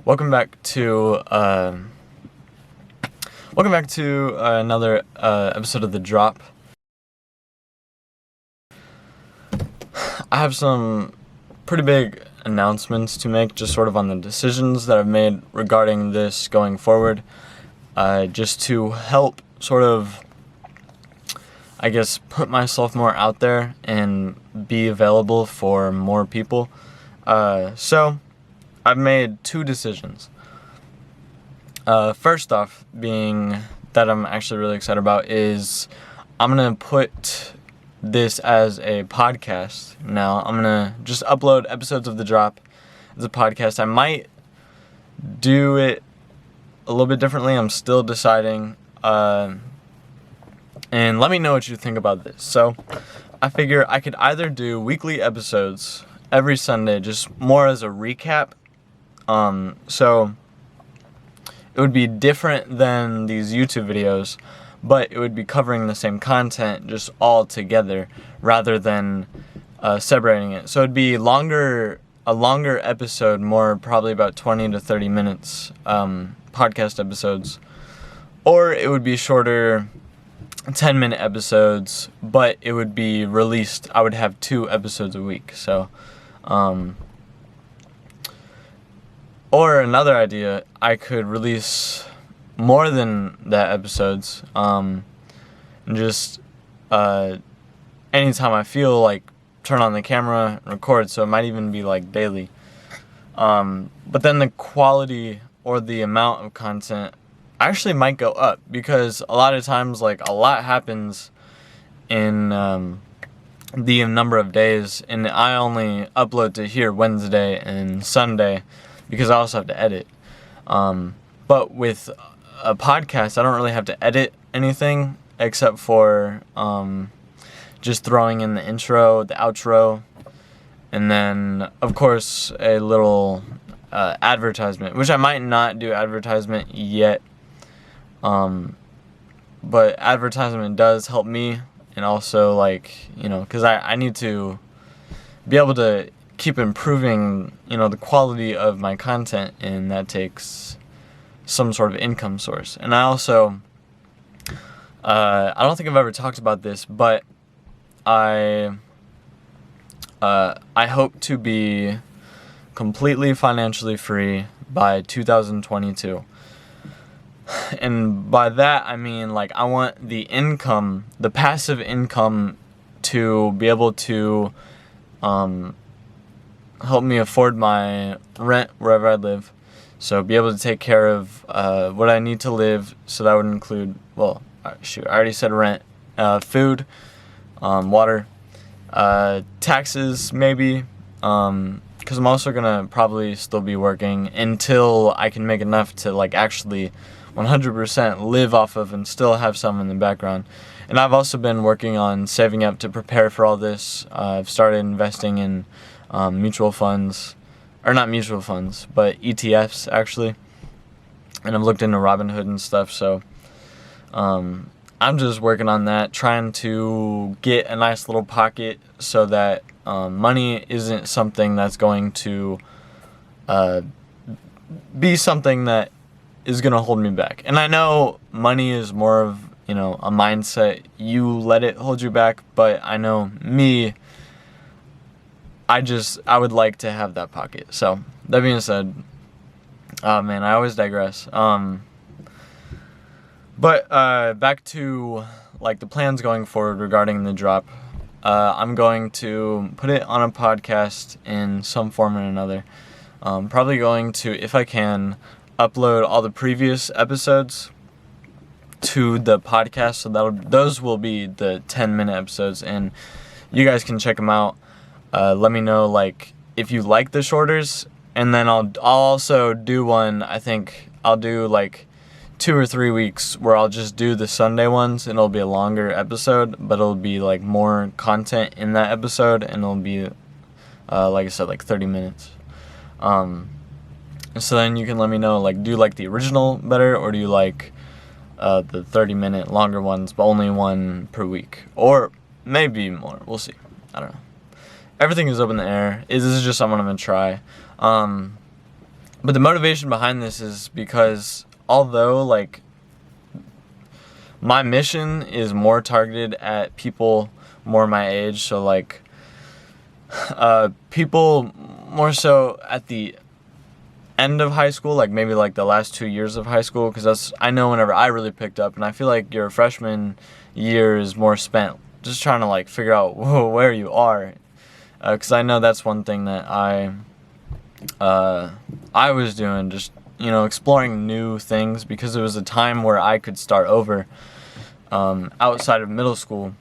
Welcome back to another episode of The Drop. I have some pretty big announcements to make, just sort of on the decisions that I've made regarding this going forward, just to help sort of, I guess, put myself more out there and be available for more people. So I've made two decisions. First off, being that I'm actually really excited about, is I'm gonna put this as a podcast now. I'm gonna just upload episodes of The Drop as a podcast. I might do it a little bit differently. I'm still deciding. And let me know what you think about this. So I figure I could either do weekly episodes every Sunday, just more as a recap. So it would be different than these YouTube videos, but it would be covering the same content just all together rather than separating it. So it'd be a longer episode, more probably about 20 to 30 minutes, podcast episodes. Or it would be shorter 10-minute episodes, but it would be released. I would have 2 episodes a week. So, or another idea, I could release more than that episodes, and just anytime I feel like turn on the camera and record. So it might even be like daily. But then the quality or the amount of content actually might go up, because a lot of times, like, a lot happens in the number of days, and I only upload to here Wednesday and Sunday because I also have to edit. But with a podcast, I don't really have to edit anything except for just throwing in the intro, the outro, and then of course a little advertisement, which I might not do advertisement yet. But advertisement does help me, and also, like, because I need to be able to keep improving, the quality of my content, and that takes some sort of income source. And I also, I don't think I've ever talked about this, but I hope to be completely financially free by 2022. And by that, I mean, like, I want the income, the passive income, to be able to help me afford my rent wherever I live. So be able to take care of what I need to live. So that would include, well, shoot, I already said rent, food, water, taxes maybe, because I'm also going to probably still be working until I can make enough to, like, actually 100% live off of and still have some in the background. And I've also been working on saving up to prepare for all this. I've started investing in mutual funds, or not mutual funds, but ETFs actually. And I've looked into Robinhood and stuff, so I'm just working on that, trying to get a nice little pocket so that money isn't something that's going to be something that is going to hold me back. And I know money is more of, a mindset. You let it hold you back, but I know me, I would like to have that pocket. So, that being said, oh man, I always digress. But back to, like, the plans going forward regarding The Drop. I'm going to put it on a podcast in some form or another. Probably going to, if I can, upload all the previous episodes to the podcast, so those will be the 10-minute episodes, and you guys can check them out. Let me know, like, if you like the shorters, and then I'll also do one. I think I'll do like 2 or 3 weeks where I'll just do the Sunday ones, and it'll be a longer episode, but it'll be like more content in that episode, and it'll be like I said, like 30 minutes. So then you can let me know, like, do you like the original better, or do you like the 30-minute longer ones, but only one per week, or maybe more? We'll see. I don't know. Everything is up in the air. This is just something I'm gonna try. But the motivation behind this is because although like my mission is more targeted at people more my age, so like people more so at the end of high school, like maybe like the last 2 years of high school, because I know whenever I really picked up, and I feel like your freshman year is more spent just trying to like figure out where you are, because I know that's one thing that I was doing, just exploring new things, because it was a time where I could start over outside of middle school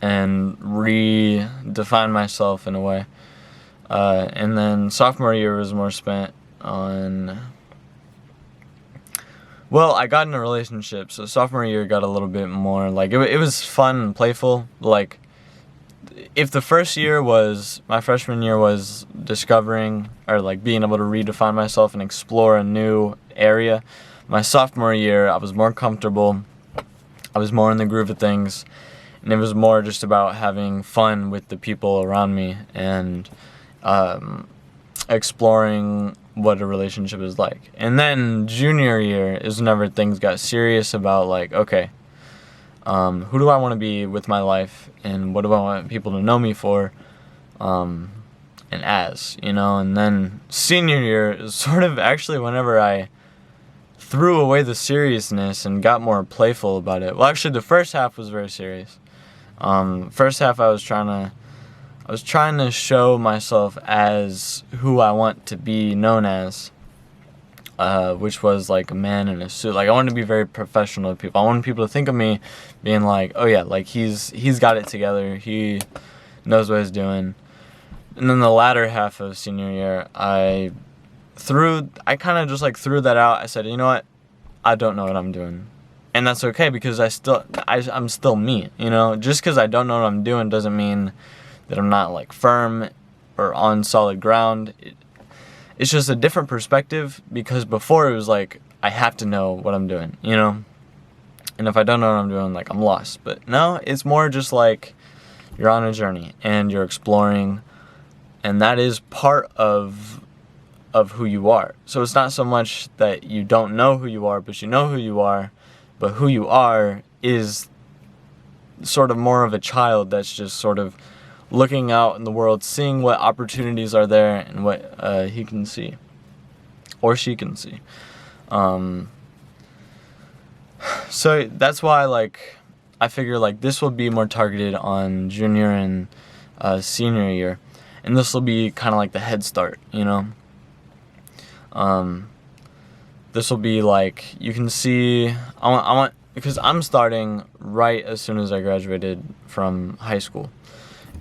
and redefine myself in a way. And then sophomore year was more spent on, well, I got in a relationship, so sophomore year got a little bit more, like, it was fun and playful. Like, if the first year was, my freshman year was discovering, or like being able to redefine myself and explore a new area, my sophomore year, I was more comfortable, I was more in the groove of things, and it was more just about having fun with the people around me, and exploring what a relationship is like. And then junior year is whenever things got serious about like, okay, who do I want to be with my life, and what do I want people to know me for, and as, and then senior year is sort of actually whenever I threw away the seriousness and got more playful about it. Well, actually the first half was very serious. First half I was trying to show myself as who I want to be known as, which was like a man in a suit. Like, I wanted to be very professional to people. I wanted people to think of me being like, oh yeah, like he's got it together, he knows what he's doing. And then the latter half of senior year, I kind of just like threw that out. I said, you know what, I don't know what I'm doing. And that's okay, because I'm still me, just because I don't know what I'm doing doesn't mean that I'm not like firm or on solid ground. It's just a different perspective, because before it was like, I have to know what I'm doing, and if I don't know what I'm doing, like, I'm lost. But no, it's more just like you're on a journey and you're exploring, and that is part of who you are. So it's not so much that you don't know who you are, but you know who you are, but who you are is sort of more of a child that's just sort of looking out in the world, seeing what opportunities are there and what he can see or she can see. So that's why, like, I figure like this will be more targeted on junior and senior year, and this will be kind of like the head start, This will be like, you can see, I want because I'm starting right as soon as I graduated from high school.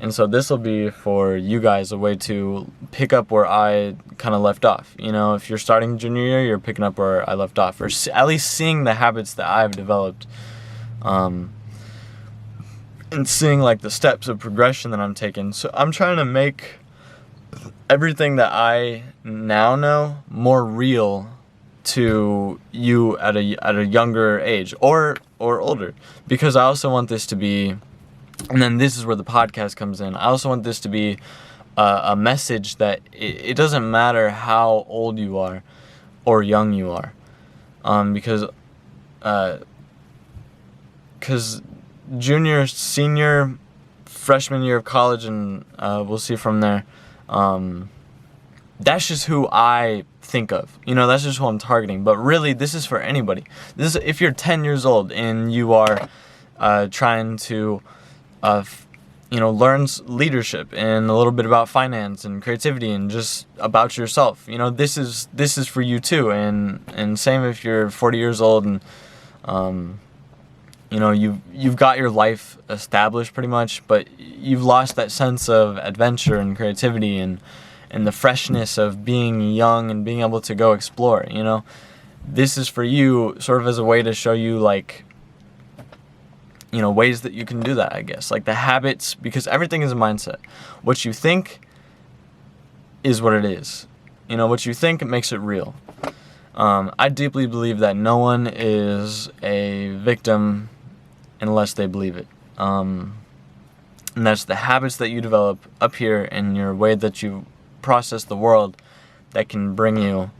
And so this will be for you guys a way to pick up where I kind of left off. If you're starting junior year, you're picking up where I left off, or at least seeing the habits that I've developed, and seeing like the steps of progression that I'm taking. So I'm trying to make everything that I now know more real to you at a younger age or older, because I also want this to be, and then this is where the podcast comes in, I also want this to be a message that it doesn't matter how old you are or young you are, because junior, senior, freshman year of college, and we'll see from there, that's just who I think of, that's just who I'm targeting. But really, this is for anybody. This is if you're 10 years old and you are trying to learn leadership and a little bit about finance and creativity and just about yourself. This is for you too. And same if you're 40 years old and you've got your life established pretty much, but you've lost that sense of adventure and creativity and the freshness of being young and being able to go explore. This is for you, sort of as a way to show you like, ways that you can do that, I guess. Like the habits, because everything is a mindset. What you think is what it is. What you think makes it real. I deeply believe that no one is a victim unless they believe it. And that's the habits that you develop up here and your way that you process the world that can bring you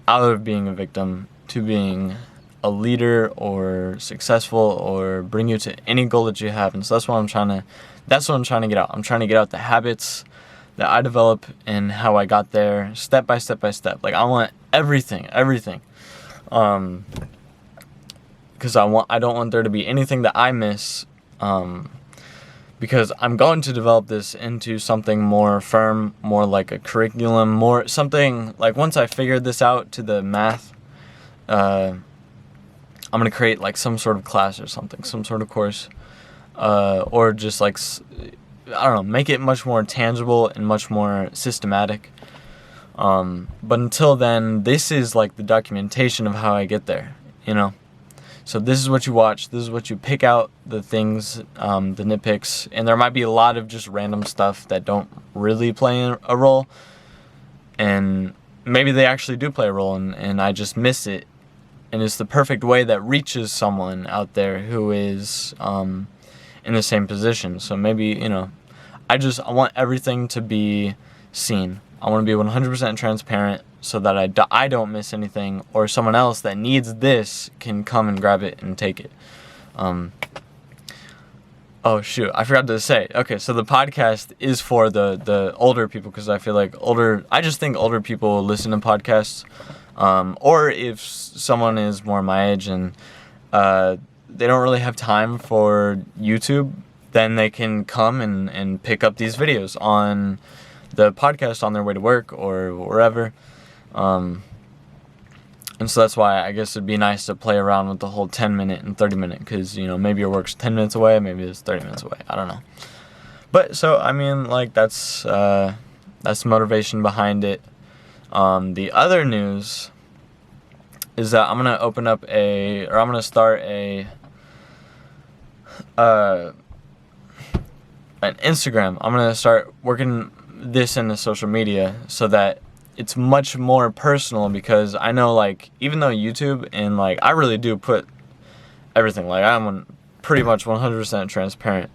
out of being a victim to being a leader or successful, or bring you to any goal that you have. And so that's what I'm trying to get out. I'm trying to get out the habits that I develop and how I got there, step by step by step. Like, I want everything. Because I don't want there to be anything that I miss, because I'm going to develop this into something more firm, more like a curriculum, more something like, once I figure this out to the math, I'm going to create like some sort of class or something, some sort of course, or just like, I don't know, make it much more tangible and much more systematic. But until then, this is like the documentation of how I get there, you know? So this is what you watch, this is what you pick out, the things, the nitpicks, and there might be a lot of just random stuff that don't really play a role, and maybe they actually do play a role, and I just miss it, and it's the perfect way that reaches someone out there who is in the same position. So maybe, you know, I want everything to be seen. I want to be 100% transparent so that I don't miss anything, or someone else that needs this can come and grab it and take it. Oh shoot, I forgot to say. Okay, so the podcast is for the older people, because I feel like I just think older people listen to podcasts. Or if someone is more my age and they don't really have time for YouTube, then they can come and pick up these videos on the podcast on their way to work or wherever. And so that's why I guess it'd be nice to play around with the whole 10-minute and 30-minute, because, you know, maybe your work's 10 minutes away, maybe it's 30 minutes away. I don't know. But so, I mean, like, that's the motivation behind it. The other news is that I'm going to start an Instagram. I'm going to start working this into social media so that it's much more personal, because I know, like, even though YouTube and, like, I really do put everything, like, I'm pretty much 100% transparent.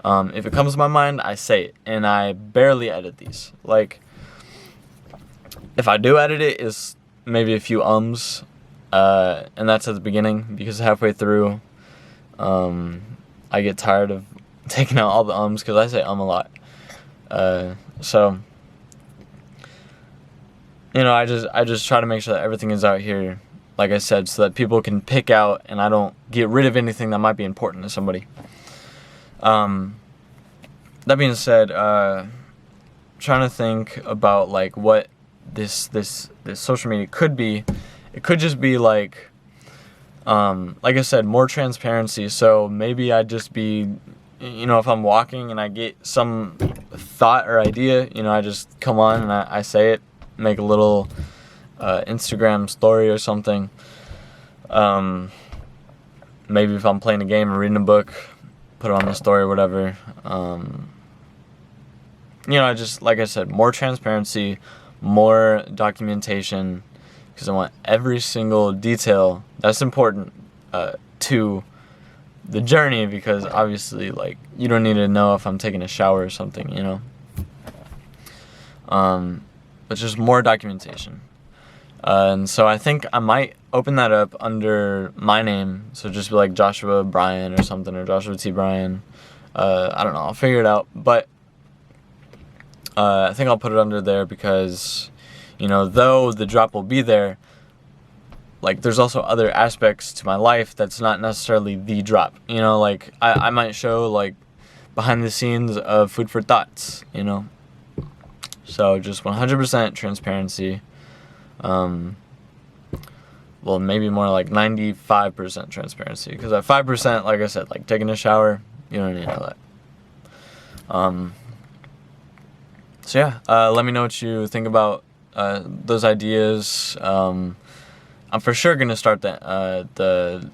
If it comes to my mind, I say it, and I barely edit these. Like, if I do edit it, it's maybe a few ums, and that's at the beginning, because halfway through, I get tired of taking out all the ums, because I say a lot. So, you know, I just try to make sure that everything is out here, like I said, so that people can pick out, and I don't get rid of anything that might be important to somebody. That being said, trying to think about, like, what this social media could be. It could just be like I said, more transparency. So maybe I'd just be, you know, if I'm walking and I get some thought or idea, you know, I just come on and I say it, make a little Instagram story or something. Maybe if I'm playing a game or reading a book, put it on the story or whatever. You know, I just, like I said, more transparency, more documentation, because I want every single detail that's important to the journey, because obviously, like, you don't need to know if I'm taking a shower or something, you know. But just more documentation. And so I think I might open that up under my name, so just be like Joshua Bryan or something, or Joshua T. Bryan. I don't know, I'll figure it out, but I think I'll put it under there, because, you know, though the drop will be there, like, there's also other aspects to my life that's not necessarily the drop, you know, like, I might show, like, behind the scenes of Food for Thoughts, you know, so just 100% transparency, well, maybe more like 95% transparency, because at 5%, like I said, like, taking a shower, you don't need to know that. So yeah, let me know what you think about those ideas. I'm for sure gonna start not the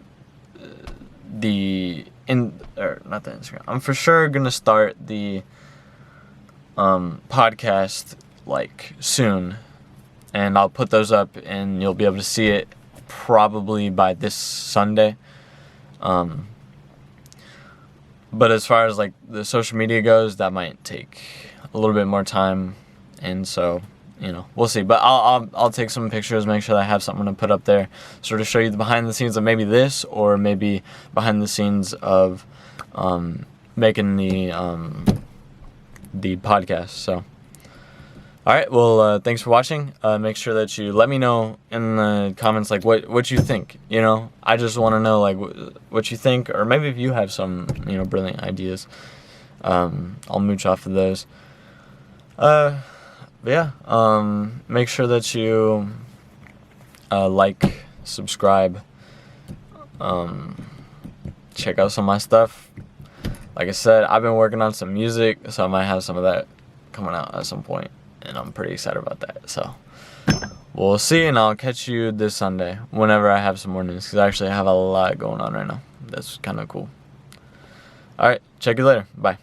Instagram. I'm for sure gonna start the podcast, like, soon, and I'll put those up, and you'll be able to see it probably by this Sunday. But as far as, like, the social media goes, that might take a little bit more time, and so you know, we'll see. But I'll take some pictures, make sure that I have something to put up there, sort of show you the behind the scenes of maybe this, or maybe behind the scenes of making the podcast. So, all right. Well, thanks for watching. Make sure that you let me know in the comments like what you think. You know, I just want to know like what you think, or maybe if you have some brilliant ideas. I'll mooch off of those. But yeah. Make sure that you like, subscribe, check out some of my stuff. Like I said, I've been working on some music, so I might have some of that coming out at some point, and I'm pretty excited about that. So we'll see, and I'll catch you this Sunday whenever I have some more news, because I actually have a lot going on right now. That's kind of cool. All right, check you later. Bye.